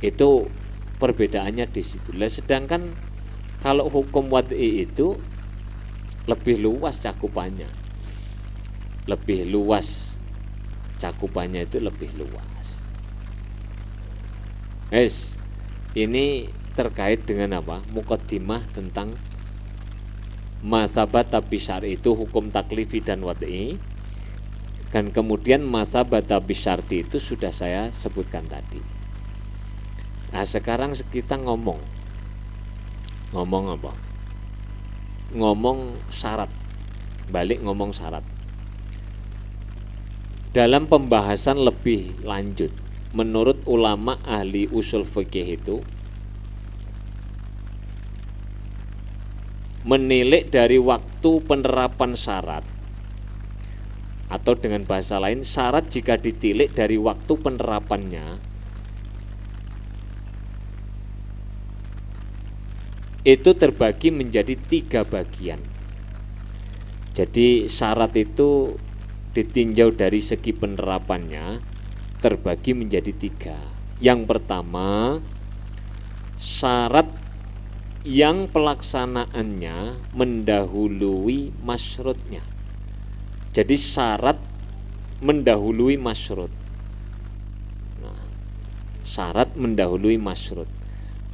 itu perbedaannya di situ. Sedangkan kalau hukum wad'i itu lebih luas cakupannya. Cakupannya itu lebih luas. Ini terkait dengan apa? Muqaddimah tentang mazhabat bisyar'i itu hukum taklifi dan wad'i. Dan kemudian mazhabat bisyar'i itu sudah saya sebutkan tadi. Nah, sekarang kita ngomong apa? Ngomong syarat. Balik ngomong syarat. Dalam pembahasan lebih lanjut, menurut ulama ahli usul fikih itu menilik dari waktu penerapan syarat, atau dengan bahasa lain, syarat jika ditilik dari waktu penerapannya itu terbagi menjadi 3 bagian. Jadi syarat itu ditinjau dari segi penerapannya terbagi menjadi 3. Yang pertama, syarat yang pelaksanaannya mendahului masyrutnya. Jadi syarat mendahului masyrut. Nah, syarat mendahului masyrut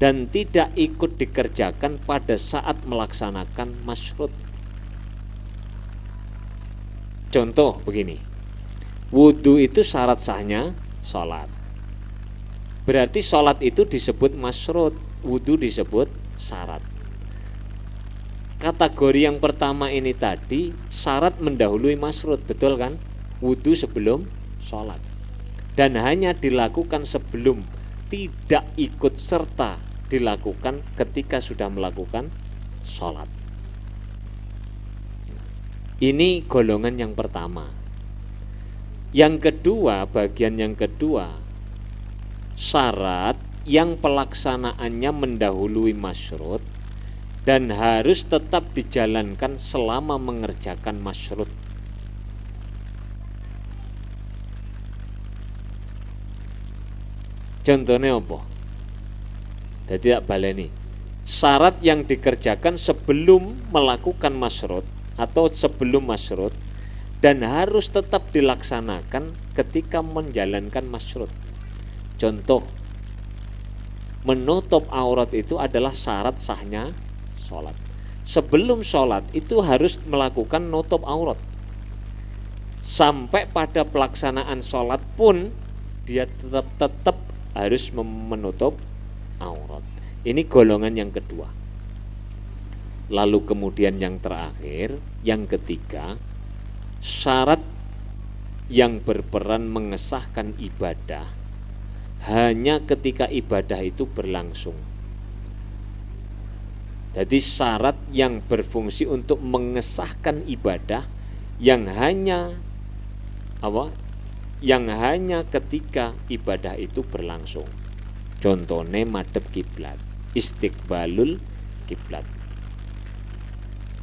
dan tidak ikut dikerjakan pada saat melaksanakan masyrut. Contoh begini, wudu itu syarat sahnya sholat. Berarti sholat itu disebut masyrut, wudu disebut syarat. Kategori yang pertama ini tadi syarat mendahului masyrut, betul kan? Wudu sebelum sholat. Dan hanya dilakukan sebelum, tidak ikut serta dilakukan ketika sudah melakukan sholat. Ini golongan yang pertama. Yang kedua, bagian yang kedua, syarat yang pelaksanaannya mendahului masyrut dan harus tetap dijalankan selama mengerjakan masyrut. Contohnya apa? Jadi tak baleni. Syarat yang dikerjakan sebelum melakukan masyrut atau sebelum masyrut dan harus tetap dilaksanakan ketika menjalankan masyrut. Contoh, menutup aurat itu adalah syarat sahnya sholat. Sebelum sholat itu harus melakukan nutup aurat. Sampai pada pelaksanaan sholat pun dia tetap harus menutup aurat. Ini golongan yang kedua. Lalu kemudian yang terakhir, yang ketiga, syarat yang berperan mengesahkan ibadah hanya ketika ibadah itu berlangsung. Jadi syarat yang berfungsi untuk mengesahkan ibadah yang hanya apa? Yang hanya ketika ibadah itu berlangsung. Contohnya madhep kiblat, istiqbalul kiblat.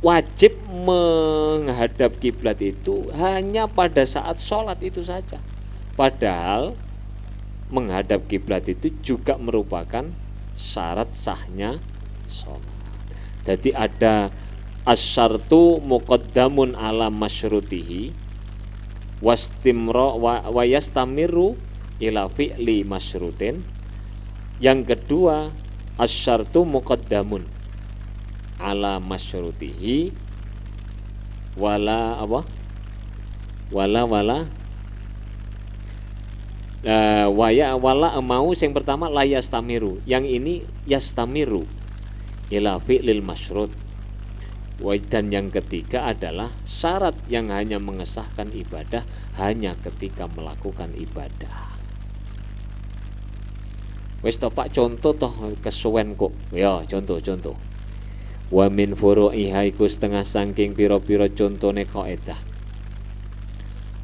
Wajib menghadap kiblat itu hanya pada saat sholat itu saja. Padahal menghadap kiblat itu juga merupakan syarat sahnya sholat. Jadi ada asyartu muqaddamun ala masyrutihi wa yastamiru ila fi'li masyrutin. Yang kedua, asyartu muqaddamun ala masyrutihi wala apa? Wala mau yang pertama la yastamiru. Yang ini yastamiru ila fi'lil masyrut. Dan yang ketiga adalah syarat yang hanya mengesahkan ibadah hanya ketika melakukan ibadah. Wis to Pak, contoh toh kesuwen kok. Ya, contoh. Wa min furu'iha iku setengah saking pira-pira contone kaidah.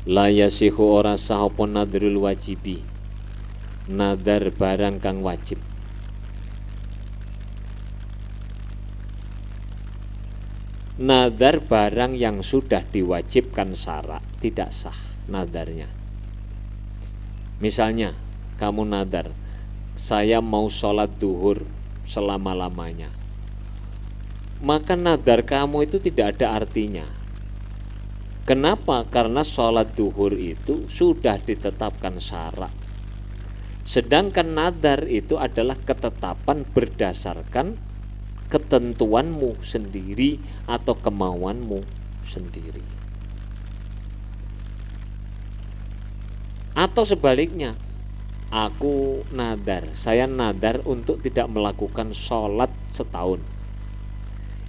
La yasihu ora sah apa nadrul wajibi. Nadar barang kang wajib. Nadar barang yang sudah diwajibkan syara tidak sah nadarnya. Misalnya kamu nadar, saya mau sholat duhur selama-lamanya, maka nadar kamu itu tidak ada artinya. Kenapa? Karena sholat duhur itu sudah ditetapkan syara. Sedangkan nadar itu adalah ketetapan berdasarkan ketentuanmu sendiri atau kemauanmu sendiri. Atau sebaliknya, aku nadar, saya nadar untuk tidak melakukan sholat setahun.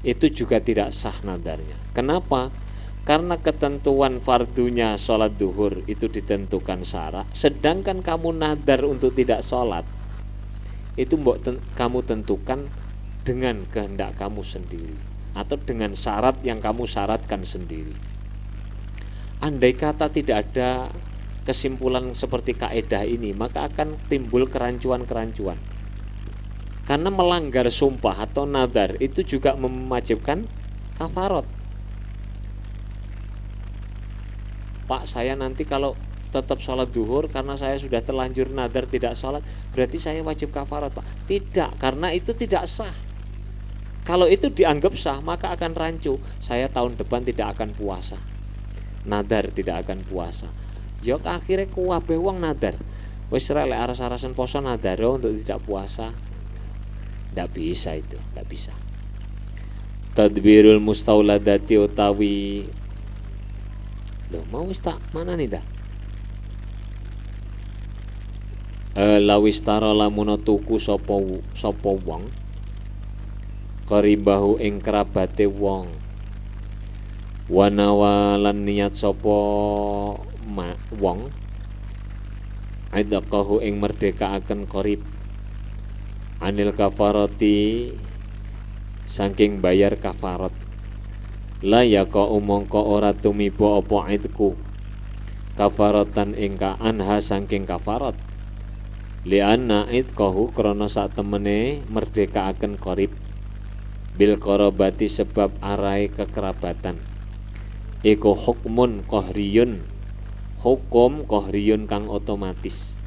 Itu juga tidak sah nadarnya. Kenapa? Karena ketentuan fardunya sholat duhur itu ditentukan syara, sedangkan kamu nadar untuk tidak sholat, itu kamu tentukan dengan kehendak kamu sendiri atau dengan syarat yang kamu syaratkan sendiri. Andai kata tidak ada kesimpulan seperti kaidah ini, maka akan timbul kerancuan-kerancuan. Karena melanggar sumpah atau nadar itu juga mewajibkan kafarat. Pak, saya nanti kalau tetap sholat duhur karena saya sudah terlanjur nadar tidak sholat, berarti saya wajib kafarat, Pak. Tidak, karena itu tidak sah. Kalau itu dianggap sah, maka akan rancu. Saya tahun depan tidak akan puasa. Nadar tidak akan puasa. Ya akhirnya kuwabe wong nadar. Wis rek aras-arasan poso nadar untuk tidak puasa. Tidak bisa itu, tidak bisa. Tadbirul mustauladati utawi. Loh, mau wis tak mana nih dah? Lawis taro lamun tuku sapa wong qaribahu ing kerabate wong, wanawalan niat sapa wong aidaqahu ing merdekaaken qarib anil kafarati saking bayar kafarat, la yaqa umangka ora tumiba apa idku kafaratan ingka anha saking kafarat, lianna idqahu krana sak temene merdekaaken qarib bil qarabati sebab arai kekerabatan iku hukmun qahriyun, hukum qahriyun kang otomatis,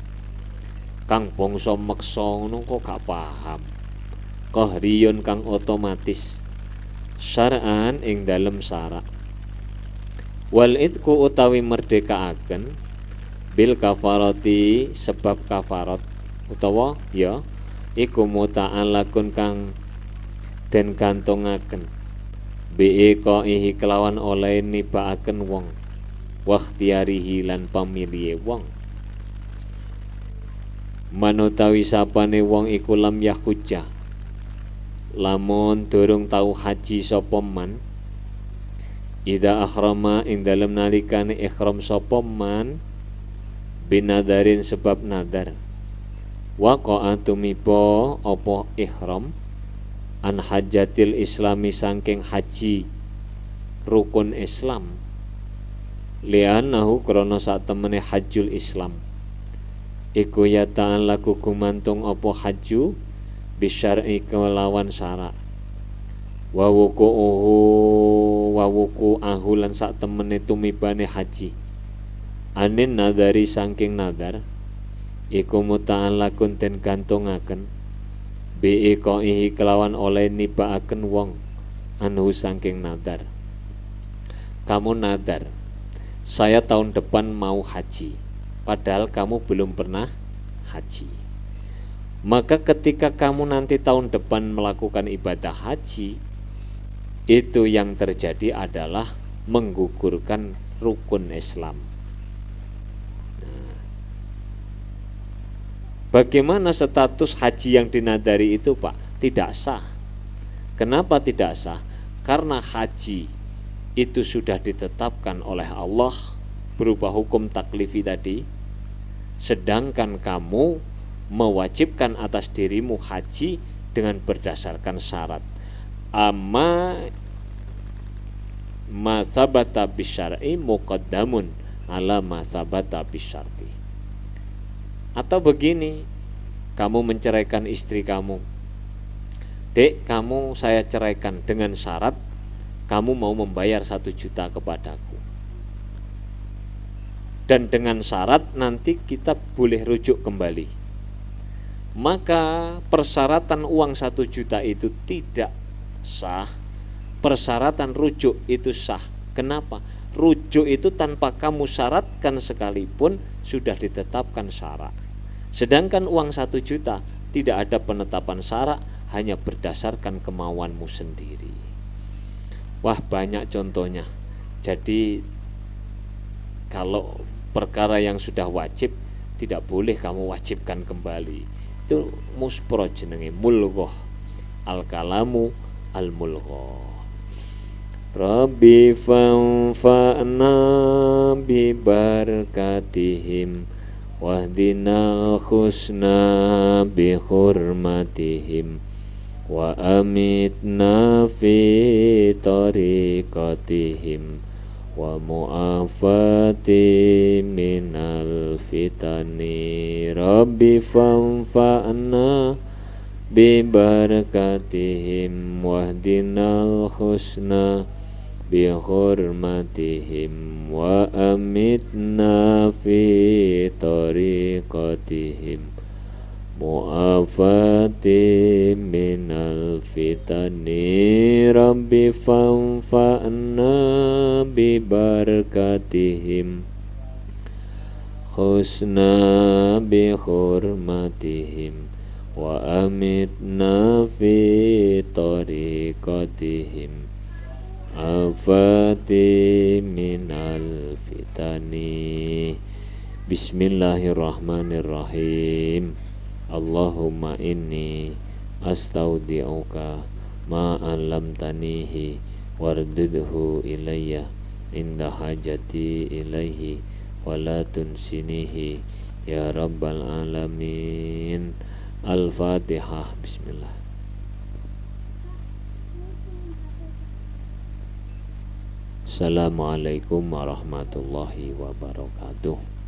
kang bangsa meksa ngono kok gak paham. Qahriyun kang otomatis syar'an ing dalem syara. Wal idku utawi merdekaaken bil kafarati sebab kafarat utawa ya iku muta'allaqun kang den gantongaken bi qaihi kelawan oleh nibaaken wong wakhtiyarihi lan pamilihe wong. Manutawi sapane wong iku lam yahujja, lamun durung tau haji sapa man, ida akhrama ing dalem nalikane ihram sapa man binadarin sebab nadar, waqa'a tumiba apa ihram an hajatil islami saking haji rukun Islam, li'annahu krana sak temene hajjul Islam iku ya ta'alaku gumantung apa haju bisyar'i kelawan syara, wa wuku'ahu lan sak temene tumibane haji anin nadari saking nadar iku muta'allakun den gantungaken bi qaihi kelawan oleh nibaaken wong anhu saking nadar. Kamu nadar, saya tahun depan mau haji, padahal kamu belum pernah haji. Maka ketika kamu nanti tahun depan melakukan ibadah haji, itu yang terjadi adalah menggugurkan rukun Islam. Bagaimana status haji yang dinadari itu, Pak? Tidak sah. Kenapa tidak sah? karena haji itu sudah ditetapkan oleh Allah berupa hukum taklifi tadi, sedangkan kamu mewajibkan atas dirimu haji dengan berdasarkan syarat. Amma ma sabata bisyar'i muqaddamun ala ma sabata bisyarti. Atau begini, kamu menceraikan istri kamu, Dek, kamu saya ceraikan dengan syarat kamu mau membayar 1 juta kepadaku, dan dengan syarat nanti kita boleh rujuk kembali. Maka persyaratan uang 1 juta itu tidak sah, persyaratan rujuk itu sah. Kenapa? Rujuk itu tanpa kamu syaratkan sekalipun sudah ditetapkan syarat. Sedangkan uang 1 juta tidak ada penetapan syarat, hanya berdasarkan kemauanmu sendiri. Wah, banyak contohnya. Jadi kalau perkara yang sudah wajib tidak boleh kamu wajibkan kembali. Itu muspro jenenge, mulghah. Al-kalamu al-mulghah. Rabbi fanfa'na bi barakatihim wahdinal husna bi hurmatihim wa amitna fi tariqatihim wa mu'afati minal fitani. Rabbi fanfa'na bi barakatihim wahdinal husna bi hurmatihim wa amitna fi tariqatihim mu'afati minal fitani. Rabbi fanfa'na bi barakatihim husna bi hurmatihim wa amitna fi tariqatihim afati minal fitani. Bismillahirrahmanirrahim. Allahumma inni astaudi'uka ma 'allamtanihi wardudhu ilayya inda hajati ilaihi wa la tunsinihi ya rabbal alamin. Al-Fatihah. Bismillah. Assalamualaikum warahmatullahi wabarakatuh.